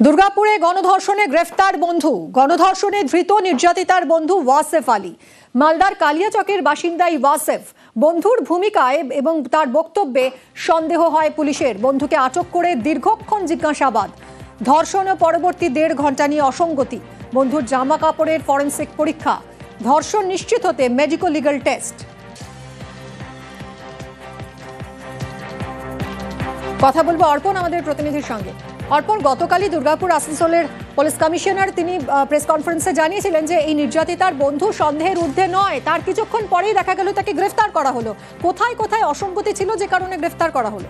দুর্গাপুরে গণধর্ষণে গ্রেফতার বন্ধু, গণধর্ষণে ধৃত নির্যাতিতার বন্ধু ওয়াসেফ আলী। মালদার কালিয়াচকের বাসিন্দা ওয়াসেফ বন্ধুর ভূমিকায় এবং তার বক্তব্যে সন্দেহ হয় পুলিশের। বন্ধুকে আটক করে দীর্ঘক্ষণ জিজ্ঞাসাবাদ। ধর্ষণ ও পরবর্তী 1.5 ঘন্টা নিয়ে অসঙ্গতি। বন্ধুর জামা কাপড়ের ফরেনসিক পরীক্ষা। ধর্ষণ নিশ্চিত হতে মেডিকো লিগ্যাল টেস্ট। কথা বলবো অর্পণ আমাদের প্রতিনিধির সঙ্গে। অর্পণ, গতকালই দুর্গাপুর আসানসোলের পুলিশ কমিশনার তিনি প্রেস কনফারেন্সে জানিয়েছিলেন যে এই নির্যাতিতার বন্ধু সন্দেহের ঊর্ধ্বে নয়। তার কিছুক্ষণ পরেই দেখা গেল তাকে গ্রেফতার করা হলো। কোথায় কোথায় অসঙ্গতি ছিল যে কারণে গ্রেফতার করা হলো?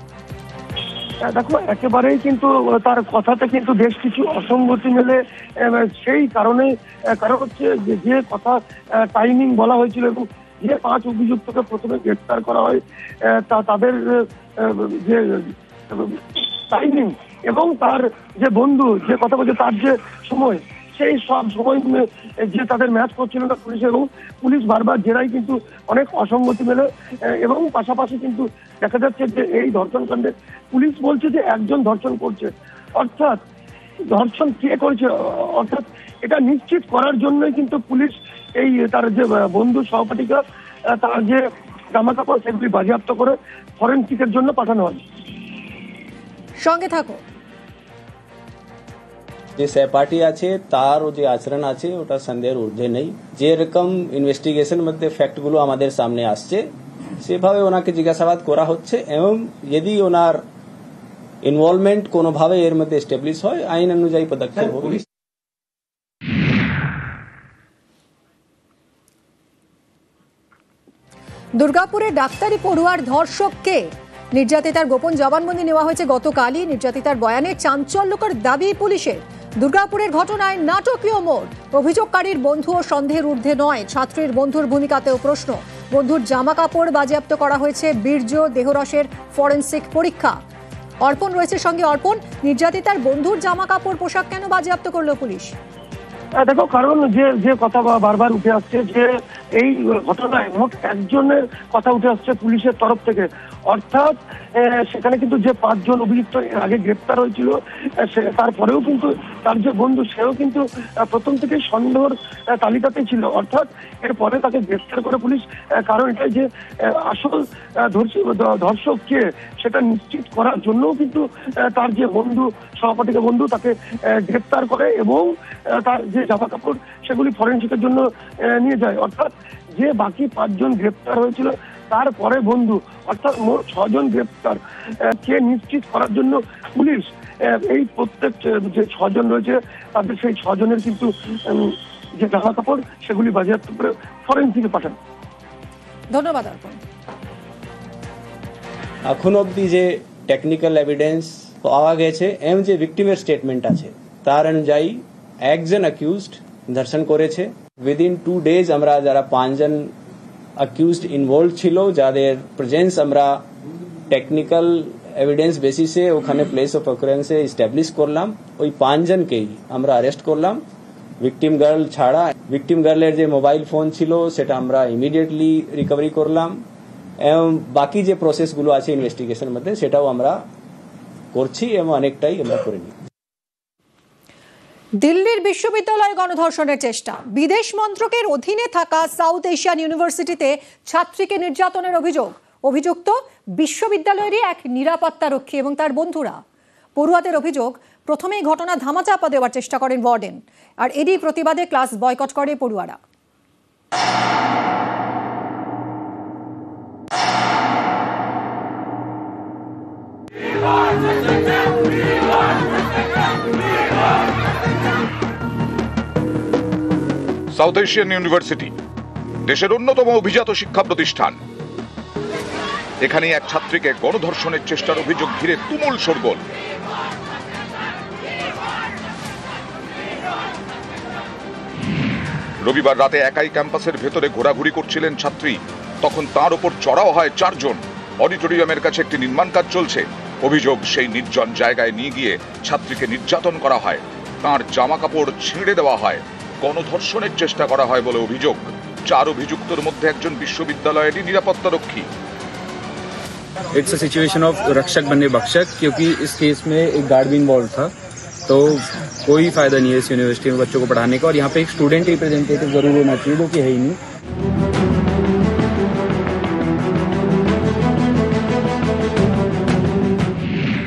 দেখো, একেবারেই কিন্তু তার কথাতে কিন্তু বেশ কিছু অসঙ্গতি মেলে। সেই কারণে কারণ হচ্ছে যে কথা টাইমিং বলা হয়েছিল এবং যে 5 অভিযুক্তকে প্রথমে গ্রেফতার করা হয় তাদের যে টাইমিং এবং তার যে বন্ধু যে কথা বলছে তার যে সময়, সেই সব সময় যে তাদের ম্যাচ করছিল না পুলিশ, এবং পুলিশ বারবার জেরাই কিন্তু অনেক অসঙ্গতি মেলে। এবং পাশাপাশি কিন্তু দেখা যাচ্ছে যে এই ধর্ষণ কাণ্ডে পুলিশ বলছে যে একজন ধর্ষণ করছে, অর্থাৎ ধর্ষণ কে করেছে, অর্থাৎ এটা নিশ্চিত করার জন্যই কিন্তু পুলিশ এই তার যে বন্ধু সহপাঠিকা তার যে জামা কাপড় সেগুলি বাজেয়াপ্ত করে ফরেনসিকের জন্য পাঠানো হয়। সঙ্গে থাকো। যে সহপাঠী আছে তার যে আচরণ আছে ওটা সন্দেহের ঊর্ধ্বে নেই। যে রকম ইনভেস্টিগেশন মধ্যে ফ্যাক্টগুলো আমাদের সামনে আসছে সেভাবে ওনাকে জিজ্ঞাসাবাদ করা হচ্ছে এবং যদি ওনার ইনভলভমেন্ট কোনোভাবে এর মধ্যে এস্টাবলিশ হয় আইন অনুযায়ী পদক্ষেপ হবে। দুর্গাপুরে ডাক্তারি পড়ুয়ার ধর্ষককে নির্যাতিতার গোপন জবানবন্দি নেওয়া হয়েছে গতকালই। নির্যাতিতার বয়ানে চাঞ্চল্যকর দাবি পুলিশের। দুর্গাপুরের ঘটনায় নাটকীয় মোড়। অভিযোগকারীর বন্ধু ও সন্দেহের ঊর্ধ্বে নয়। ছাত্রীর বন্ধুর ভূমিকাতেও প্রশ্ন। বন্ধুর জামা কাপড় বাজেয়াপ্ত করা হয়েছে। বীর্য দেহরসের ফরেনসিক পরীক্ষা। অর্পণ রয়েছে সঙ্গে। অর্পণ, নির্যাতিতার বন্ধুর জামা কাপড় পোশাক কেন বাজেয়াপ্ত করলো পুলিশ? দেখো, কারণ যে কথা বারবার উঠে আসছে যে এই ঘটনায় মোট একজনের কথা উঠে আসছে পুলিশের তরফ থেকে, অর্থাৎ সেখানে কিন্তু যে 5 জন অভিযুক্ত আগে গ্রেপ্তার হয়েছিল তারপরেও কিন্তু তার যে বন্ধু সেও কিন্তু প্রথম থেকে সন্দেহের তালিকাতে ছিল, অর্থাৎ এরপরে তাকে গ্রেপ্তার করে পুলিশ। কারণ এটাই যে আসল ধর্ষক কে সেটা নিশ্চিত করার জন্যও কিন্তু তার যে বন্ধু সহপাঠিকা বন্ধু তাকে গ্রেপ্তার করে এবং তার যে জামা কাপড় সেগুলি ফরেনসিকের জন্য নিয়ে যায়। অর্থাৎ যে বাকি 5 জন গ্রেপ্তার হয়েছিল তারপরে বন্ধু, অর্থাৎ মোট 6 জন গ্রেপ্তার কে নিশ্চিত করার জন্য পুলিশ এই প্রত্যেক যে 6 জন রয়েছে তাদের সেই 6 জনের কিন্তু যে জামা কাপড় সেগুলি বাজেয়াপ্ত করে ফরেনসিকে পাঠান। ধন্যবাদ অর্পণ। এখন অব্দি যে টেকনিক্যাল এভিডেন্স পাওয়া গেছে এবং যে ভিকটিমের স্টেটমেন্ট আছে তার অনুযায়ী একজন অ্যাকিউজড ধর্ষণ করেছে। উইদিন 2 days আমরা যারা 5 জন অ্যাকিউজড ইনভলভ ছিল যাদের প্রেজেন্স আমরা টেকনিক্যাল এভিডেন্স বেসিসে ওখানে প্লেস অফ অকারেন্সে এস্টাবলিশ করলাম। ওই 5 জনকেই আমরা অ্যারেস্ট করলাম, ভিকটিম গার্ল ছাড়া। ভিকটিম গার্লের যে মোবাইল ফোন ছিল সেটা আমরা ইমিডিয়েটলি রিকভারি করলাম এবং বাকি যে প্রসেসগুলো আছে ইনভেস্টিগেশন মধ্যে সেটাও আমরা করছি এবং অনেকটাই আমরা করে নিই। দিল্লির বিশ্ববিদ্যালয়ে গণধর্ষণের চেষ্টা। বিদেশ মন্ত্রকের অধীনে থাকা সাউথ এশিয়ান ইউনিভার্সিটিতে ছাত্রীকে নির্যাতনের অভিযোগ। অভিযুক্ত বিশ্ববিদ্যালয়েরই এক নিরাপত্তা রক্ষী এবং তার বন্ধুরা। পড়ুয়াদের অভিযোগ, প্রথমেই ঘটনা ধামাচাপা দেওয়ার চেষ্টা করেন ওয়ার্ডেন, আর এরই প্রতিবাদে ক্লাস বয়কট করে পড়ুয়ারা। সাউথ এশিয়ান ইউনিভার্সিটি দেশের অন্যতম অভিজাত শিক্ষা প্রতিষ্ঠান। এখানে এক ছাত্রীকে গণধর্ষণের চেষ্টার অভিযোগ ঘিরে তুমুল শোরগোল। রবিবার রাতে একাই ক্যাম্পাসের ভেতরে ঘোরাঘুরি করছিলেন ছাত্রী, তখন তার উপর চড়াও হয় 4 জন। অডিটোরিয়ামের কাছে একটি নির্মাণ কাজ চলছে। অভিযোগ, সেই নির্জন জায়গায় নিয়ে গিয়ে ছাত্রীকে নির্যাতন করা হয়, তার জামা কাপড় ছিঁড়ে দেওয়া হয়, গণধর্ষণের চেষ্টা করা হয় বলে অভিযোগ। 4 অভিযুক্তের মধ্যে একজন বিশ্ববিদ্যালয়েরই নিরাপত্তা রক্ষী। इट्स अ सिचुएशन ऑफ रक्षक बनने बक्षक, क्योंकि इस केस में एक गार्ड भी इन्वॉल्व था। तो कोई फायदा नहीं है इस यूनिवर्सिटी में बच्चों को पढ़ाने का। और यहाँ पे एक स्टूडेंट रिप्रेजेंटेटिव जरूर होना चाहिए, जो कि है ही नहीं।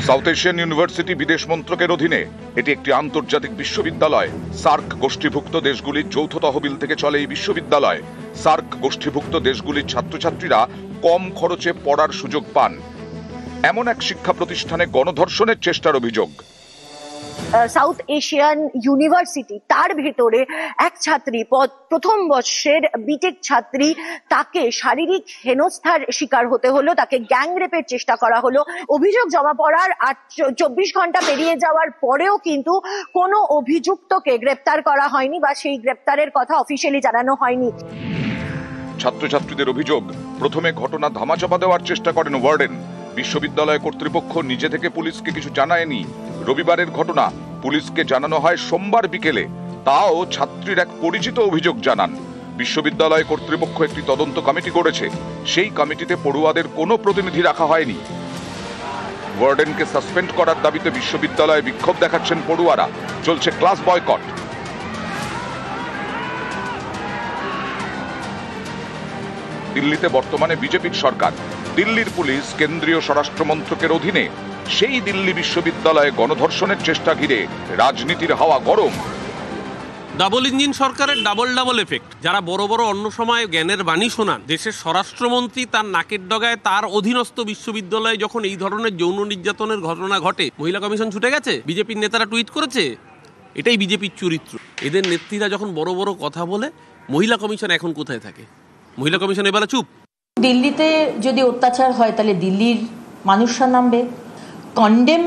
সাউথ এশিয়ান ইউনিভার্সিটি বিদেশ মন্ত্রকের অধীনে এটি একটি আন্তর্জাতিক বিশ্ববিদ্যালয়। সার্ক গোষ্ঠীভুক্ত দেশগুলির যৌথ তহবিল থেকে চলে এই বিশ্ববিদ্যালয়। সার্ক গোষ্ঠীভুক্ত দেশগুলির ছাত্রছাত্রীরা কম খরচে পড়ার সুযোগ পান। এমন এক শিক্ষা প্রতিষ্ঠানে গণধর্ষণের চেষ্টার অভিযোগ। সাউথ এশিয়ান ইউনিভার্সিটি, তার ভেতরে এক ছাত্রী, প্রথম বর্ষের বিটেক ছাত্রী, তাকে শারীরিক হেনস্থার শিকার হতে হলো, তাকে গ্যাং রেপের চেষ্টা করা হলো। অভিযোগ জমা পড়ার 24 ঘন্টা পেরিয়ে যাওয়ার পরেও কিন্তু কোনো অভিযুক্তকে গ্রেপ্তার করা হয়নি বা সেই গ্রেপ্তারের কথা অফিসিয়ালি জানানো হয়নি। ছাত্রছাত্রীদের অভিযোগ, প্রথমে ঘটনা ধামাচাপা দেওয়ার চেষ্টা করেন ওয়ার্ডেন। বিশ্ববিদ্যালয় কর্তৃপক্ষ নিজে থেকে পুলিশকে কিছু জানায়নি। রবিবারের ঘটনা, পুলিশকে জানানো হয় সোমবার বিকেলে। তাও ছাত্রীর এক পরিচিত অভিযোগ জানান। বিশ্ববিদ্যালয় কর্তৃপক্ষ একটি তদন্ত কমিটি করেছে, সেই কমিটিতে পড়ুয়াদের কোনো প্রতিনিধি রাখা হয়নি। ওয়ার্ডেনকে সাসপেন্ড করার দাবিতে বিশ্ববিদ্যালয়ে বিক্ষোভ দেখাচ্ছেন পড়ুয়ারা। চলছে ক্লাস বয়কট। দিল্লিতে বর্তমানে বিজেপির সরকার। দিল্লির পুলিশ কেন্দ্রীয় স্বরাষ্ট্র মন্ত্রকের অধীনে। সেই দিল্লি বিশ্ববিদ্যালয়ে গণধর্ষণের চেষ্টা ঘিরে রাজনীতির হাওয়া গরম। ডাবল ইঞ্জিন সরকারের ডাবল এফেক্ট। যারা বড় বড় অন্য সময় জ্ঞানের বাণী শোনান, দেশের স্বরাষ্ট্রমন্ত্রী তার নাকের ডগায় তার অধীনস্থ বিশ্ববিদ্যালয়ে যখন এই ধরনের যৌন নির্যাতনের ঘটনা ঘটে, মহিলা কমিশন ছুটে গেছে। বিজেপির নেতারা টুইট করেছে, এটাই বিজেপির চরিত্র। এদের নেত্রীরা যখন বড় বড় কথা বলে, মহিলা কমিশন এখন কোথায় থাকে? মহিলা কমিশন এবেলা চুপ। দিল্লিতে যদি অত্যাচার হয় তাহলে দিল্লির মানুষরা নামবে। কন্ডেম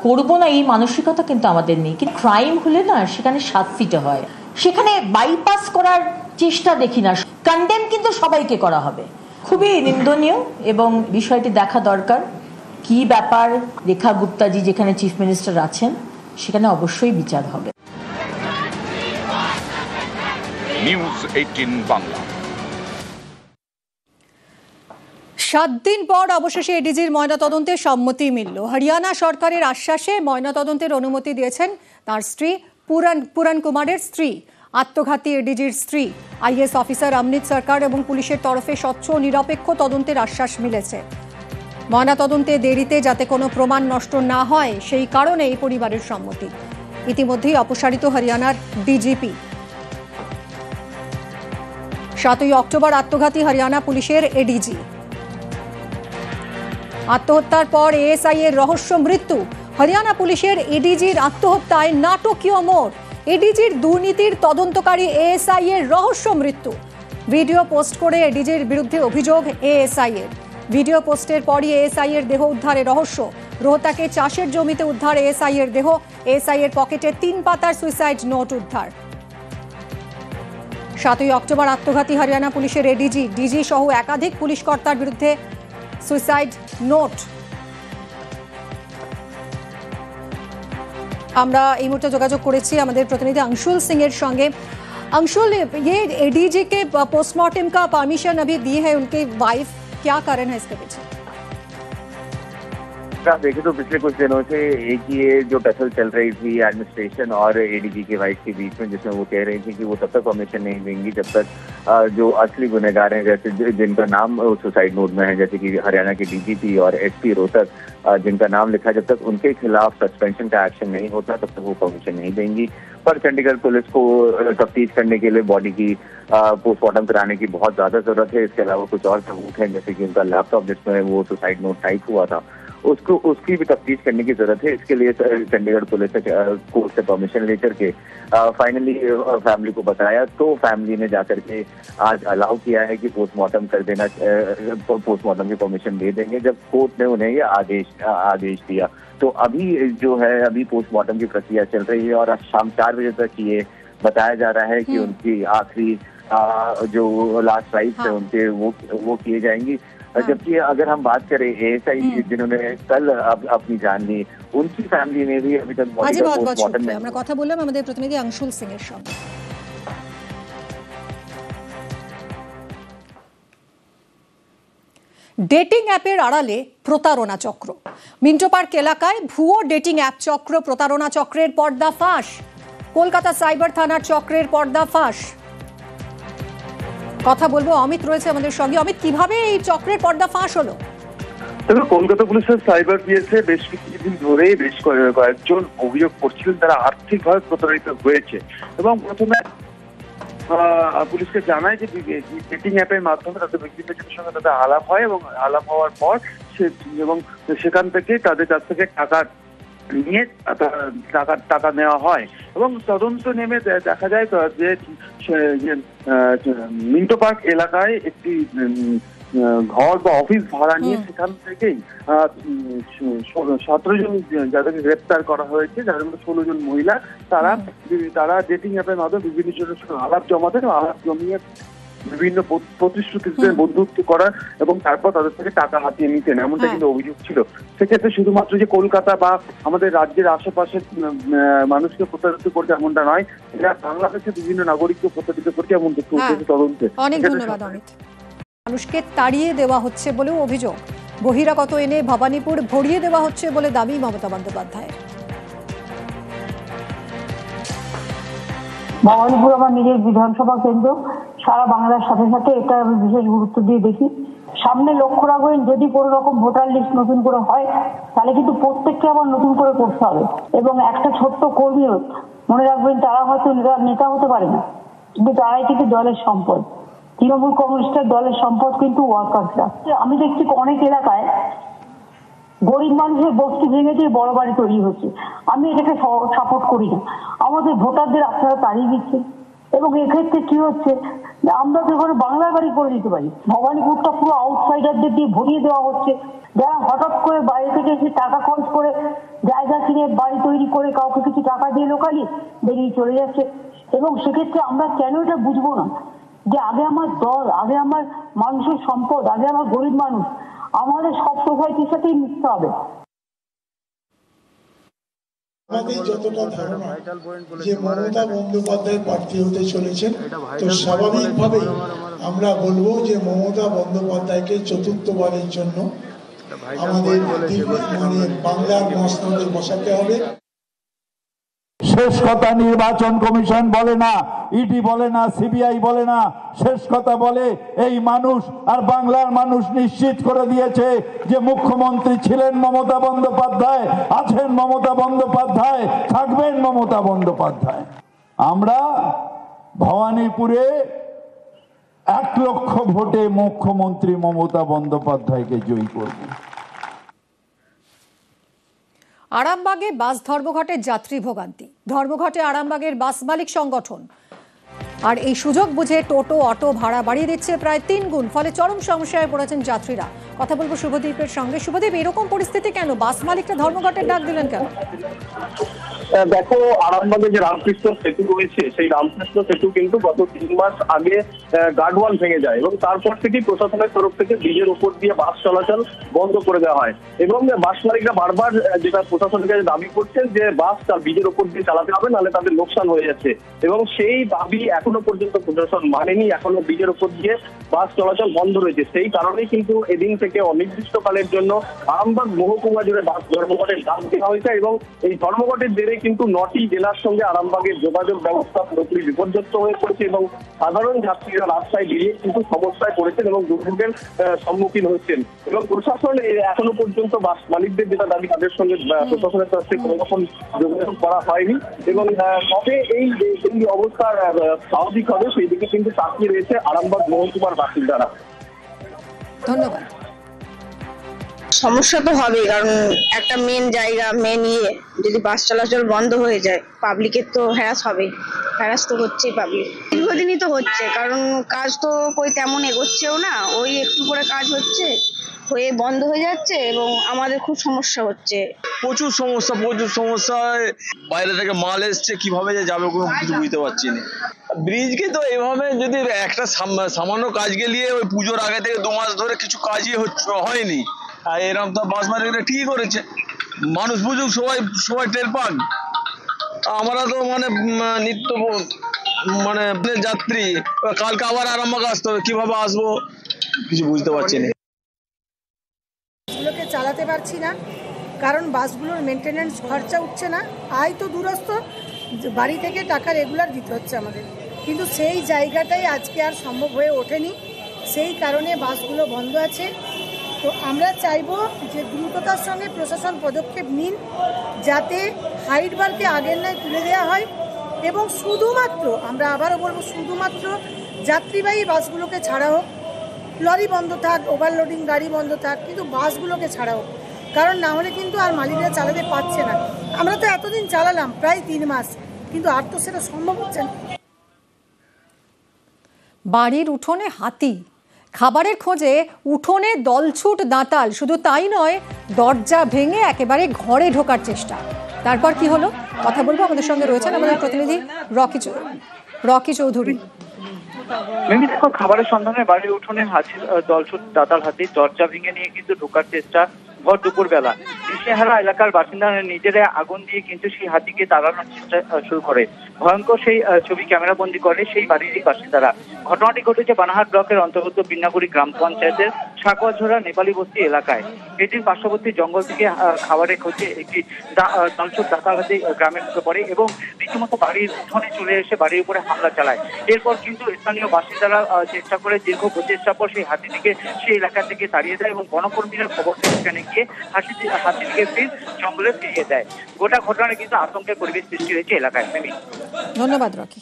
করবো না এই মানসিকতা কিন্তু আমাদের নেই। কিন্তু ক্রাইম হলে না সেখানে শাস্তিটা হয়, সেখানে বাইপাস করার চেষ্টা দেখি না। কন্ডেম কিন্তু সবাইকে করা হবে। খুবই নিন্দনীয় এবং বিষয়টি দেখা দরকার। কি ব্যাপার, রেখা গুপ্তাজি যেখানে চিফ মিনিস্টার আছেন সেখানে অবশ্যই বিচার হবে। নিউজ 18 বাংলা। 7 দিন পর অবশেষে এডিজির ময়নাতদন্তে সম্মতি মিলল। হরিয়ানা সরকারের আশ্বাসে ময়নাতদন্তের অনুমতি দিয়েছেন তার স্ত্রী পুরান কুমারের স্ত্রী। আত্মঘাতী এডিজির স্ত্রী আইএস অফিসার অমৃত সরকার এবং পুলিশের তরফে স্বচ্ছ ও নিরপেক্ষ তদন্তের আশ্বাস মিলেছে। ময়নাতদন্তে দেরিতে যাতে কোনো প্রমাণ নষ্ট না হয় সেই কারণে এই পরিবারের সম্মতি। ইতিমধ্যেই অপসারিত হরিয়ানার ডিজিপি। 7 অক্টোবর আত্মঘাতী হরিয়ানা পুলিশের এডিজি। আত্মহত্যার পর এএসআই এর রহস্য মৃত্যু। হরিয়ানা পুলিশের এডিজির আত্মহত্যায় নাটকীয় মোড়। এডিজির দুর্নীতির তদন্তকারী এএসআই এর রহস্য মৃত্যু। ভিডিও পোস্ট করে এডিজির বিরুদ্ধে অভিযোগ এএসআই এর। ভিডিও পোস্টের পরই এএসআই এর দেহ উদ্ধারে রহস্য। রোহতাকে চাষের জমিতে উদ্ধার এএসআই এর দেহ। এএসআই এর পকেটে 3 পাতার সুইসাইড নোট উদ্ধার। 7 অক্টোবর আত্মঘাতী হরিয়ানা পুলিশের এডিজি, ডিজি সহ একাধিক পুলিশ কর্তার বিরুদ্ধে সুইসাইড নোট। আমরা এই মুহূর্তে যোগাযোগ করেছি আমাদের প্রতিনিধি अंशुल सिंह এর সঙ্গে। अंशुल, ये एडीजी के पोस्टमार्टम का परमिशन अभी दी है उनकी वाइफ, क्या कारण है इसके पीछे? देखिए, तो पिछले कुछ दिनों से एक ये जो टसल चल रही थी एडमिनिस्ट्रेशन और एडीजी के वाइफ के बीच में, जिसमें वो कह रही थी कि वो तब तक परमिशन नहीं देंगी जब तक जो असली गुनहगार हैं, जैसे जिनका नाम सुसाइड नोट में है, जैसे कि हरियाणा के डीजीपी और एसपी रोहतक, जिनका नाम लिखा, जब तक उनके खिलाफ सस्पेंशन का एक्शन नहीं होता तब तक वो परमिशन नहीं देंगी। पर चंडीगढ़ पुलिस को तफ्तीश करने के लिए बॉडी की पोस्टमार्टम कराने की बहुत ज्यादा जरूरत है। इसके अलावा कुछ और सबूत हैं, जैसे कि उनका लैपटॉप जिसमें वो सुसाइड नोट टाइप हुआ था, उसकी भी तफ्तीश करने की जरूरत है। इसके लिए चंडीगढ़ पुलिस ने कोर्ट से परमिशन लेकर के फाइनली फैमिली को बताया, तो फैमिली ने जाकर के आज अलाउ किया है कि पोस्टमार्टम कर देना, पोस्टमार्टम की परमिशन दे देंगे, जब कोर्ट ने उन्हें ये आदेश दिया। तो अभी जो है, अभी पोस्टमार्टम की प्रक्रिया चल रही है और शाम 4 बजे तक ये बताया जा रहा है कि उनकी आखिरी जो लास्ट राइट्स है उनके वो किए जाएंगी। जबकि अगर हम बात करें एएसआई जिन्होंने कल अपनी जान ली, उनकी फैमिली ने भी अभी तक पोस्टमार्टम में আমরা কথা বললাম আমাদের প্রতিনিধি अंशुल सिंह এর সঙ্গে। ডেটিং অ্যাপের আড়ালে প্রতারণা চক্র। মিন্টো পার্ক এলাকায় ভুয়ো ডেটিং অ্যাপ চক্র, প্রতারণা চক্রের পর্দাফাঁস। কলকাতা সাইবার থানার চক্রের পর্দাফাঁস। কথা বলবো, অমিত রয়েছে আমাদের সঙ্গে। অমিত, কিভাবে এই চক্রের পর্দাফাঁস হলো? দেখো, কলকাতা পুলিশের সাইবার পিএসএ বেশ কিছুদিন ধরেই বেশ কয়েকজন অভিযোগ করছিলেন তারা আর্থিকভাবে প্রতারিত হয়েছে এবং প্রথমে পুলিশকে জানায় যে ডেটিং অ্যাপের মাধ্যমে তাদের ব্যক্তিদের সঙ্গে তাদের আলাপ হয় এবং আলাপ হওয়ার পর এবং সেখান থেকে তাদের কাছ থেকে টাকা নিয়ে টাকা নেওয়া হয় এবং তদন্ত নেমে দেখা যায় যে মিন্টো পার্ক এলাকায় একটি ঘর বা অফিস ভাড়া নিয়ে সেখান থেকেই 17 জন যাদেরকে গ্রেপ্তার করা হয়েছে, যাদের মধ্যে 16 জন মহিলা, তারা ডেটিং অ্যাপের মাধ্যমে বিভিন্ন জনের সঙ্গে আলাপ জমাতেন, আলাপ জমিয়ে বিভিন্ন প্রতিশ্রুতিতে বন্ধুত্ব করা এবং তারপর তাদের থেকে টাকা হাতিয়ে নিতেন, এমনটা কিন্তু অভিযোগ ছিল। সেক্ষেত্রে শুধুমাত্র যে কলকাতা বা আমাদের রাজ্যের আশেপাশের মানুষকে প্রতারিত করছে এমনটা নয়, এরা বাংলাদেশের বিভিন্ন নাগরিককে প্রতারিত করছে এমন তথ্য উঠেছে তদন্তে। অনেক ধন্যবাদ অমিত। মানুষকে তাড়িয়ে দেওয়া হচ্ছে বলেও অভিযোগ। বহিরাগত এনে ভবানীপুর ভরিয়ে দেওয়া হচ্ছে বলে দাবি মমতা বন্দ্যোপাধ্যায়ের। ভবানীপুর আমার নিজের বিধানসভা কেন্দ্র, সারা বাংলার সাথে সাথে এটা আমি বিশেষ গুরুত্ব দিয়ে দেখি। সামনে লক্ষ্য রাখবেন, যদি কোনো রকম ভোটার লিস্ট নতুন করে হয় তাহলে কিন্তু প্রত্যেককে আবার নতুন করে করতে হবে এবং একটা ছোট্ট কর্মীও মনে রাখবেন, তারা হয়তো নেতা হতে পারে না, কিন্তু তারাই কিন্তু দলের সম্পদ। তৃণমূল কংগ্রেসের দলের সম্পদ কিন্তু ওয়ার্কার্সরা। আমি দেখছি অনেক এলাকায় গরিব মানুষের বস্তি ভেঙে দিয়ে বড় বাড়ি তৈরি হচ্ছে। আমি এটাকে সাপোর্ট করি না। আমাদের ভোটারদের আপনারা তাড়িয়ে দিচ্ছেন এবং এক্ষেত্রে কি হচ্ছে, আমরা তো এখানে বাংলার বাড়ি করে দিতে পারি, ভবানীপুরটা পুরো আউটসাইডারদের দিয়ে ভরিয়ে দেওয়া হচ্ছে, যারা হঠাৎ করে বাইরে থেকে এসে টাকা খরচ করে জায়গা কিনে বাড়ি তৈরি করে কাউকে কিছু টাকা দিয়ে লোকালি বেরিয়ে চলে যাচ্ছে। এবং সেক্ষেত্রে আমরা কেন এটা বুঝবো না যে আগে আমার দল, আগে আমার মানুষের সম্পদ, আগে আমার গরিব মানুষ, আমাদের সব সোসাইটির সাথেই মিশতে হবে। আমাদের যতটা ধারণা যে মমতা বন্দ্যোপাধ্যায় প্রার্থী হতে চলেছেন, তো স্বাভাবিকভাবেই আমরা বলবো যে মমতা বন্দ্যোপাধ্যায়কে চতুর্থবারের জন্য আমাদের বাংলার মসনদে বসাতে হবে। শেষ কথা নির্বাচন কমিশন বলে না, ইডি বলে না, সিবিআই বলে না, শেষ কথা বলে এই মানুষ। আর বাংলার মানুষ নিশ্চিত করে দিয়েছে যে মুখ্যমন্ত্রী ছিলেন মমতা বন্দ্যোপাধ্যায়, আছেন মমতা বন্দ্যোপাধ্যায়, থাকবেন মমতা বন্দ্যোপাধ্যায়। আমরা ভবানীপুরে 1 লক্ষ ভোটে মুখ্যমন্ত্রী মমতা বন্দ্যোপাধ্যায়কে জয়ী করব। আরামবাগে বাস ধর্মঘটের যাত্রী ভোগান্তি। ধর্মঘটে আরামবাগের বাস মালিক সংগঠন, আর এই সুযোগ বুঝে টোটো অটো ভাড়া বাড়িয়ে দিচ্ছে প্রায় 3 গুণ। ফলে চরম সমস্যায় পড়েছেন যাত্রীরা। কথা বলবো শুভদীপের সঙ্গে। শুভদীপ, এরকম পরিস্থিতি কেন? বাস মালিকরা ধর্মঘটের ডাক দিলেন কেন? দেখো, আরামবাগে যে রামকৃষ্ণ সেতু রয়েছে, সেই রামকৃষ্ণ সেতু কিন্তু গত 3 মাস আগে গার্ডওয়াল ভেঙে যায় এবং তারপর থেকেই প্রশাসনের তরফ থেকে ব্রিজের উপর দিয়ে বাস চলাচল বন্ধ করে দেওয়া হয় এবং বাস মালিকরা বারবার যেটা প্রশাসনের কাছে দাবি করছেন যে বাস তার ব্রিজের উপর দিয়ে চালাতে হবে, নাহলে তাদের লোকসান হয়ে যাচ্ছে এবং সেই দাবি এখনো পর্যন্ত প্রশাসন মানেনি। এখনো ব্রিজের উপর দিয়ে বাস চলাচল বন্ধ রয়েছে। সেই কারণেই কিন্তু এদিন থেকে অনির্দিষ্টকালের জন্য আরামবাগ মহকুমা জুড়ে বাস ধর্মঘটের ডাক দেওয়া হয়েছে এবং এই ধর্মঘটের জেরে কিন্তু 9টি জেলার সঙ্গে আরামবাগের যোগাযোগ ব্যবস্থা পুরোপুরি বিপর্যস্ত হয়ে পড়েছে এবং সাধারণ যাত্রীরা রাস্তায় বেরিয়ে কিন্তু সমস্যায় পড়েছেন এবং দুর্ভোগের সম্মুখীন হচ্ছেন এবং প্রশাসন এখনো পর্যন্ত বাস মালিকদের যেটা দাবি, তাদের সঙ্গে প্রশাসনের তরফ থেকে কোনো রকম যোগাযোগ করা হয়নি এবং কবে এই অবস্থার স্বাভাবিক হবে সেই দিকে কিন্তু তাকিয়ে রয়েছে আরামবাগ মহকুমার বাসিন্দারা। ধন্যবাদ। সমস্যা তো হবে, কারণ একটা মেন জায়গা, মেন যদি বাস চলাচল বন্ধ হয়ে যায় পাবলিকের তো হ্যারাস হবে, হ্যারাস তো হচ্ছেই পাবলিক। দীর্ঘদিনই তো হচ্ছে, কারণ কাজ তো কই তেমন এগোচ্ছেও না, ওই একটু করে কাজ হচ্ছে, হয়ে বন্ধ হয়ে যাচ্ছে এবং আমাদের খুব সমস্যা হচ্ছে। প্রচুর সমস্যা। বাইরে থেকে মাল এসছে, কিভাবে যে যাবে কোনো কিছু বুঝতে পারছি না। ব্রিজকে তো এভাবে যদি একটা সামান্য কাজ গেলিয়ে ওই পুজোর আগে থেকে 2 মাস ধরে কিছু কাজই হয়নি, আর এরকম তো বাস মালিকরা ঠিকই করেছে। মানুষ বুঝুক, সবাই টের পান। আমরা তো নিত্য যাত্রী, কালকে আবার আরামবাগ আসতে হবে, কিভাবে আসবো কিছু বুঝতে পারছি না। পারছি না, কারণ বাসগুলোর মেনটেন্যান্স খরচা উঠছে না। আয় তো দূরস্থ, বাড়ি থেকে টাকা রেগুলার দিতে হচ্ছে আমাদের, কিন্তু সেই জায়গাটাই আজকে আর সম্ভব হয়ে ওঠেনি। সেই কারণে বাসগুলো বন্ধ আছে। তো আমরা চাইবো যে দ্রুততার সঙ্গে প্রশাসন পদক্ষেপ নিন, যাতে হাইট বারকে আগের ন্যায় তুলে দেওয়া হয় এবং শুধুমাত্র, আমরা আবারও বলবো, শুধুমাত্র যাত্রীবাহী বাসগুলোকে ছাড়া হোক। লরি বন্ধ থাক, ওভারলোডিং গাড়ি বন্ধ থাক, কিন্তু বাসগুলোকে ছাড়া হোক, কারণ না হলে কিন্তু আর মালিকরা চালাতে পারছে না। আমরা তো এতদিন চালালাম, প্রায় 3 মাস, কিন্তু আর তো সেটা সম্ভব হচ্ছে না। বাড়ির উঠোনে হাতি, খাবারের খোঁজে উঠোনে দলছুট দাঁতাল, শুধু তাই নয়, দরজা ভেঙে একেবারে ঘরে ঢোকার চেষ্টা। তারপর কি হলো কথা বলবো, আমাদের সঙ্গে রয়েছেন আমাদের প্রতিনিধি রকি চৌধুরী। মিমি, দেখো, খাবারের সন্ধানে বাড়ির উঠোনে দলছুট দাতাল হাতি দরজা ভেঙে নিয়ে কিন্তু ঢোকার চেষ্টা ভর দুপুর বেলা। দিশেহারা এলাকার বাসিন্দারা নিজেরা আগুন দিয়ে কিন্তু সেই হাতিকে তাড়ানোর চেষ্টা শুরু করে। ভয়ঙ্কর সেই ছবি ক্যামেরাবন্দি করে সেই বাড়িরই বাসিন্দারা। ঘটনাটি ঘটেছে বানাহাট ব্লকের অন্তর্গত বিন্নাগুড়ি গ্রাম পঞ্চায়েতের সাকুয়াঝোড়া নেপালি বস্তি এলাকায়। এটির পার্শ্ববর্তী জঙ্গল থেকে খাবারের খোঁজে একটি দলছুট দাতাল হাতি গ্রামে ঢুকে পড়ে এবং রীতিমতো বাড়ির উঠোনে চলে এসে বাড়ির উপরে হামলা চালায়। এরপর কিন্তু স্থানীয় বাসিন্দারা চেষ্টা করে, দীর্ঘ প্রচেষ্টার পর সেই হাতিটিকে সেই এলাকা থেকে তাড়িয়ে দেয় এবং বনকর্মীরা খবর পেয়ে সেখানে গিয়ে হাতিটিকে ফির জঙ্গলে ফিরিয়ে দেয়। গোটা ঘটনায় কিন্তু আতঙ্কের পরিবেশ সৃষ্টি হয়েছে এলাকায়। ধন্যবাদ রকি।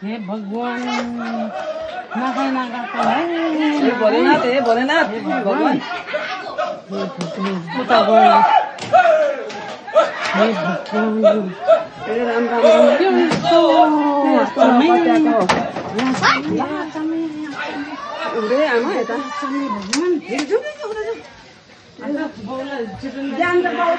हे भगवान भोलेनाथ हे भोलेनाथ भगवान राम राम